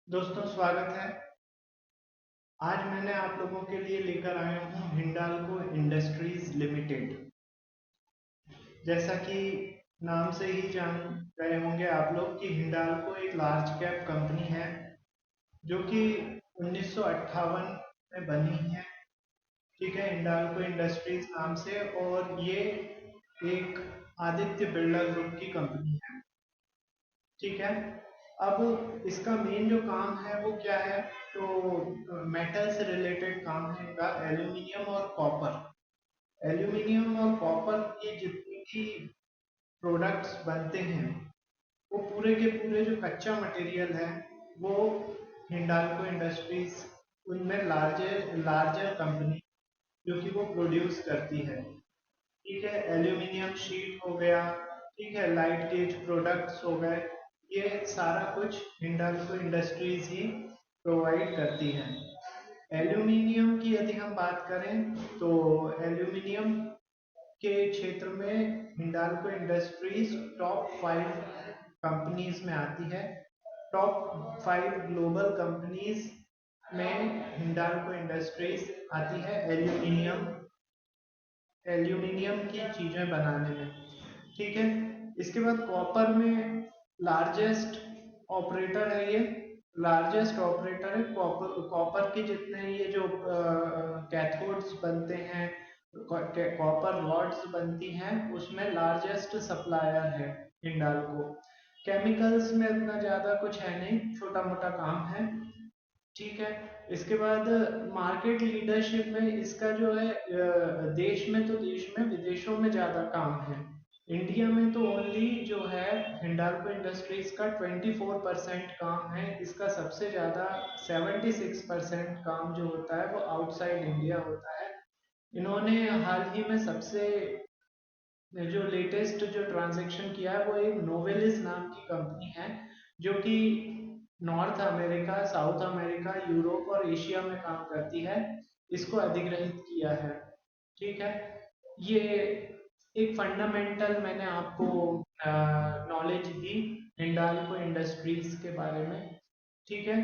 दोस्तों स्वागत है। आज मैंने आप लोगों के लिए लेकर आया हूँ हिंडाल्को इंडस्ट्रीज लिमिटेड। जैसा कि नाम से ही जान गए होंगे आप लोग कि हिंडाल्को एक लार्ज कैप कंपनी है जो कि 1958 में बनी है। ठीक है, हिंडाल्को इंडस्ट्रीज नाम से, और ये एक आदित्य बिरला ग्रुप की कंपनी है। ठीक है। अब इसका मेन जो काम है वो क्या है, तो मेटल से रिलेटेड काम है इनका। एल्यूमिनियम और कॉपर, एल्यूमिनियम और कॉपर की जितनी भी प्रोडक्ट्स बनते हैं वो पूरे के पूरे जो कच्चा मटेरियल है वो हिंडाल्को इंडस्ट्रीज उनमें लार्जर लार्जर कंपनी जो कि वो प्रोड्यूस करती है। ठीक है, एल्यूमिनियम शीट हो गया, ठीक है, लाइट गेज प्रोडक्ट्स हो गए, ये सारा कुछ हिंडाल्को इंडस्ट्रीज ही प्रोवाइड करती है। एल्यूमिनियम की यदि हम बात करें तो एल्यूमिनियम के क्षेत्र में हिंडाल्को इंडस्ट्रीज टॉप 5 कंपनीज में आती है। टॉप 5 ग्लोबल कंपनीज में हिंडाल्को इंडस्ट्रीज आती है एल्यूमिनियम एल्यूमिनियम की चीजें बनाने में। ठीक है। इसके बाद कॉपर में लार्जेस्ट ऑपरेटर है ये। लार्जेस्ट ऑपरेटर है कॉपर। कॉपर के जितने ये जो कैथोड्स बनते हैं, कॉपर रॉड्स बनती हैं, उसमें लार्जेस्ट सप्लायर है हिंडाल्को। केमिकल्स में इतना ज्यादा कुछ है नहीं, छोटा मोटा काम है। ठीक है। इसके बाद मार्केट लीडरशिप में इसका जो है, देश में तो देश में, विदेशों में ज्यादा काम है। इंडिया में तो ओनली जो है हिंडाल्को इंडस्ट्रीज का 24% काम है। इसका सबसे ज्यादा 76% काम जो होता है वो आउटसाइड इंडिया होता है। इन्होंने हाल ही में सबसे जो लेटेस्ट जो ट्रांजैक्शन किया है वो एक नोवेलिस नाम की कंपनी है जो कि north America, south America, Europe और एशिया में काम करती है। इसको अधिग्रहित किया है। ठीक है। ये एक फंडामेंटल मैंने आपको नॉलेज दी हिंडाल्को इंडस्ट्रीज के बारे में। ठीक है।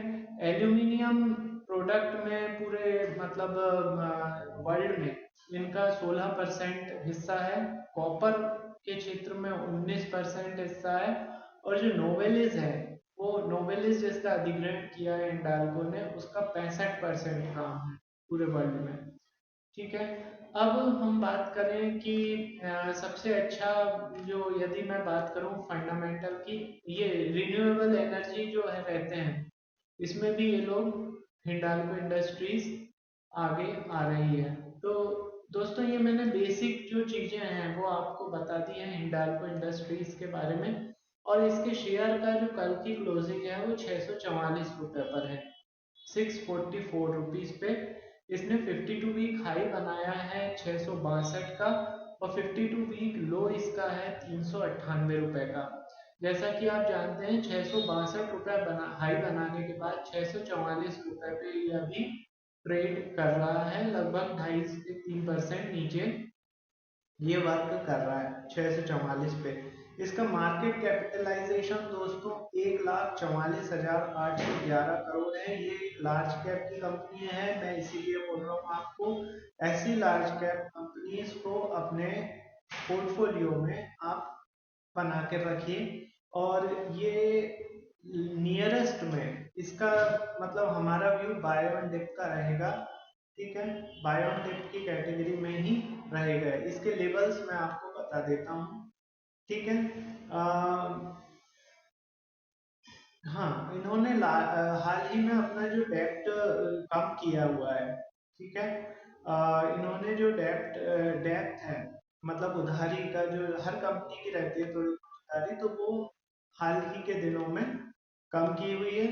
एल्यूमिनियम प्रोडक्ट में पूरे मतलब वर्ल्ड में इनका 16% हिस्सा है। कॉपर के क्षेत्र में 19% हिस्सा है। और जो नोवेलिस है, वो नोवेलिस जिसका अधिग्रहण किया है हिंडाल्को ने, उसका 65% काम है पूरे वर्ल्ड में। ठीक है। अब हम बात करें कि सबसे अच्छा, जो यदि मैं बात करूं फंडामेंटल की, ये रिन्यूएबल एनर्जी जो है रहते हैं, इसमें भी ये लोग हिंडाल्को इंडस्ट्रीज आगे आ रही है। तो दोस्तों ये मैंने बेसिक जो चीजें हैं वो आपको बता दी हैं हिंडाल्को इंडस्ट्रीज के बारे में। और इसके शेयर का जो कल की क्लोजिंग है वो 644 रुपये पर है, 644 रुपीज पे। इसने 52 वीक हाई बनाया है 662 का, और 52 वीक लो इसका है 398 रुपए का। जैसा कि आप जानते हैं 662 रुपये हाई बनाने के बाद 644 रुपये पे ये अभी ट्रेड कर रहा है, लगभग 2.5 से 3% नीचे ये वर्क कर रहा है 644 पे। इसका मार्केट कैपिटलाइजेशन दोस्तों 1,44,811 करोड़ है। ये एक लार्ज कैप की कंपनी है, मैं इसीलिए बोल रहा हूँ आपको ऐसी लार्ज कैप कंपनीज को अपने पोर्टफोलियो में आप बना के रखिए। और ये नियरेस्ट में इसका मतलब हमारा व्यू बाय ऑन डिप का रहेगा। ठीक है, बाय ऑन डिप की कैटेगरी में ही रहेगा। इसके लेवल्स मैं आपको बता देता हूँ। ठीक है। हाँ, इन्होंने हाल ही में अपना जो डेप्ट कम किया हुआ है। ठीक है। इन्होंने जो डेप्थ है, मतलब उधारी का जो हर कंपनी की रहती है थोड़ी उधारी, तो वो हाल ही के दिनों में कम की हुई है।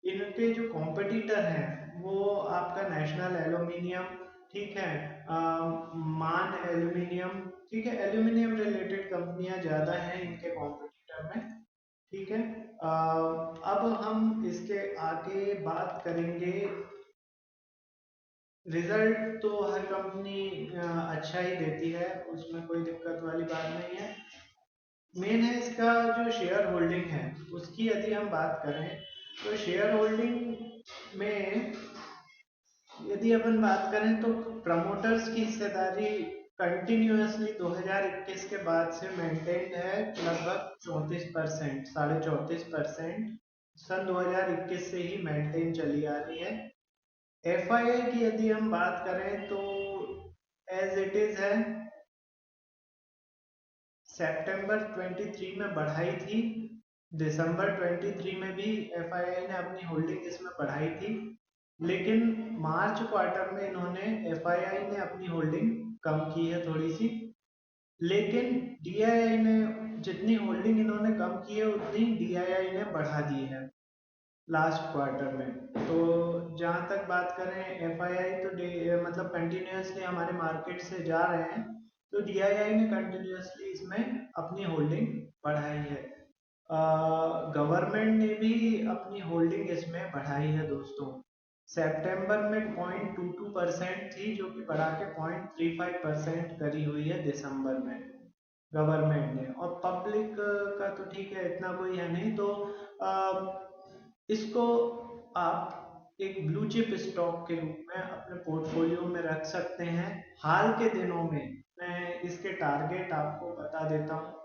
इनके जो कॉम्पिटिटर हैं वो आपका नेशनल एल्यूमिनियम, ठीक है, मान एल्यूमिनियम, ठीक है, एल्यूमिनियम रिलेटेड कंपनियां ज्यादा हैं इनके कॉम्पिटिटर में। ठीक है। अब हम इसके आगे बात करेंगे। रिजल्ट तो हर कंपनी अच्छा ही देती है, उसमें कोई दिक्कत वाली बात नहीं है। मेन है इसका जो शेयर होल्डिंग है उसकी यदि हम बात करें तो शेयर होल्डिंग में यदि अपन बात करें तो प्रमोटर्स की हिस्सेदारी कंटिन्यूअसली 2021 के बाद से मेंटेन है लगभग 34%, 34.5%। सन 2021 से ही मेंटेन चली आ रही है। एफआईआई की यदि हम बात करें तो एज इट इज है, सितंबर 23 में बढ़ाई थी, दिसंबर 23 में भी एफआईआई ने अपनी होल्डिंग इसमें बढ़ाई थी, लेकिन मार्च क्वार्टर में इन्होंने एफआईआई ने अपनी होल्डिंग कम की है थोड़ी सी। लेकिन डीआईआई ने जितनी होल्डिंग इन्होंने कम की है उतनी डीआईआई ने बढ़ा दी है लास्ट क्वार्टर में। तो जहाँ तक बात करें एफआईआई तो मतलब कंटिन्यूअसली हमारे मार्केट से जा रहे हैं, तो डीआईआई ने कंटिन्यूअसली इसमें अपनी होल्डिंग बढ़ाई है। गवर्नमेंट ने भी अपनी होल्डिंग इसमें बढ़ाई है दोस्तों। सितंबर में 0.22% थी जो कि बढ़ा के 0.35% करी हुई है दिसंबर में गवर्नमेंट ने। और पब्लिक का तो ठीक है, इतना कोई है नहीं, तो इसको आप एक ब्लू चिप स्टॉक के रूप में अपने पोर्टफोलियो में रख सकते हैं। हाल के दिनों में मैं इसके टारगेट आपको बता देता हूँ।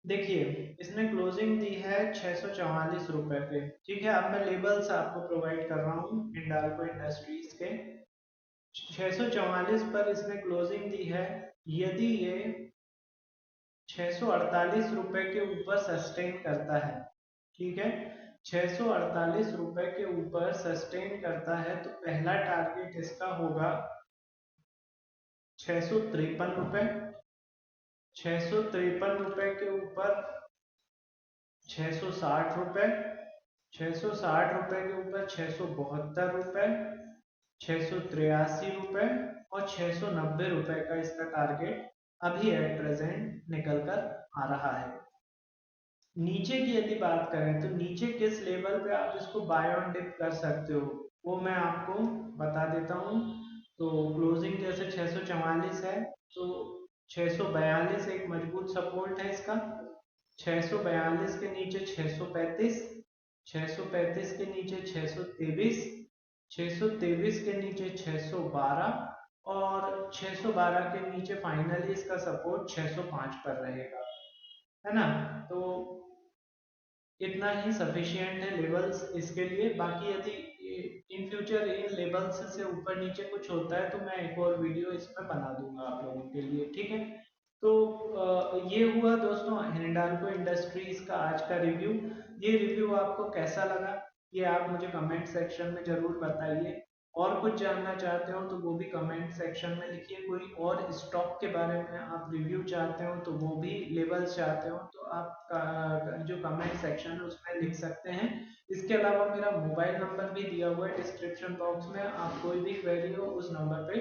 देखिए, इसने क्लोजिंग दी है 644 रुपए पे। ठीक है, अब मैं लेबल्स आपको प्रोवाइड कर रहा हूँ हिंडाल्को इंडस्ट्रीज के। 644 पर इसने क्लोजिंग दी है। यदि ये 648 रुपए के ऊपर सस्टेन करता है, ठीक है, 648 रुपए के ऊपर सस्टेन करता है तो पहला टारगेट इसका होगा 653 रुपए। 653 रुपए के ऊपर 660 रुपए, 660 रुपए के ऊपर 672 रुपए, 683 रुपए और 690 रुपए का इसका टारगेट अभी एट प्रेजेंट निकल कर आ रहा है। नीचे की यदि बात करें तो नीचे किस लेवल पे आप इसको बाय ऑन डिप कर सकते हो वो मैं आपको बता देता हूँ। तो क्लोजिंग जैसे 644 है, तो 642 एक मजबूत सपोर्ट है इसका। 642 के नीचे 635, 635 के नीचे 623, 623 के नीचे 612 और 612 के नीचे फाइनली इसका सपोर्ट 605 पर रहेगा, है ना। तो इतना ही सफिशिएंट है लेवल्स इसके लिए। बाकी यदि इन फ्यूचर इन लेवल्स से ऊपर नीचे कुछ होता है तो मैं एक और वीडियो इसमें बना दूंगा आप लोगों के लिए, ठीक है। तो ये हुआ दोस्तों हिंडाल्को इंडस्ट्रीज का आज का रिव्यू। ये रिव्यू आपको कैसा लगा ये आप मुझे कमेंट सेक्शन में जरूर बताइए। और कुछ जानना चाहते हो तो वो भी कमेंट सेक्शन में लिखिए। कोई और स्टॉक के बारे में आप रिव्यू चाहते हो तो वो भी लेवल्स चाहते हो तो आप जो कमेंट सेक्शन है उसमें लिख सकते हैं। इसके अलावा मेरा मोबाइल नंबर भी दिया हुआ है डिस्क्रिप्शन बॉक्स में, आप कोई भी क्वेरी हो उस नंबर पे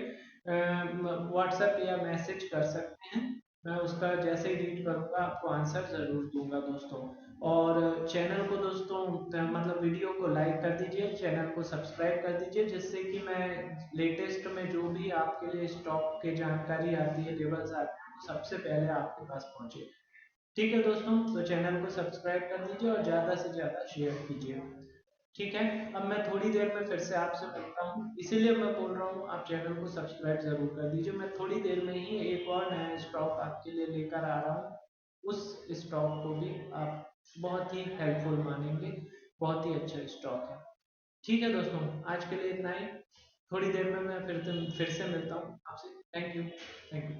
व्हाट्सएप या मैसेज कर सकते हैं। मैं उसका जैसे ही रीड करूंगा आपको आंसर जरूर दूंगा दोस्तों। और चैनल को दोस्तों मतलब वीडियो को लाइक कर दीजिए, चैनल को सब्सक्राइब कर दीजिए, जिससे कि मैं लेटेस्ट में जो भी आपके लिए स्टॉक की जानकारी आती है, लेवल्स आते हैं, वो सबसे पहले आपके पास पहुंचे। ठीक है दोस्तों, तो चैनल को सब्सक्राइब कर दीजिए और ज़्यादा से ज़्यादा शेयर कीजिए। ठीक है, अब मैं थोड़ी देर में फिर से आपसे मिलता हूँ, इसीलिए मैं बोल रहा हूँ आप चैनल को सब्सक्राइब जरूर कर दीजिए। मैं थोड़ी देर में ही एक और नया स्टॉक आपके लिए लेकर आ रहा हूँ। उस स्टॉक को भी आप बहुत ही हेल्पफुल मानेंगे, बहुत ही अच्छा स्टॉक है। ठीक है दोस्तों, आज के लिए इतना ही। थोड़ी देर में मैं फिर से मिलता हूँ आपसे। Thank you, thank you.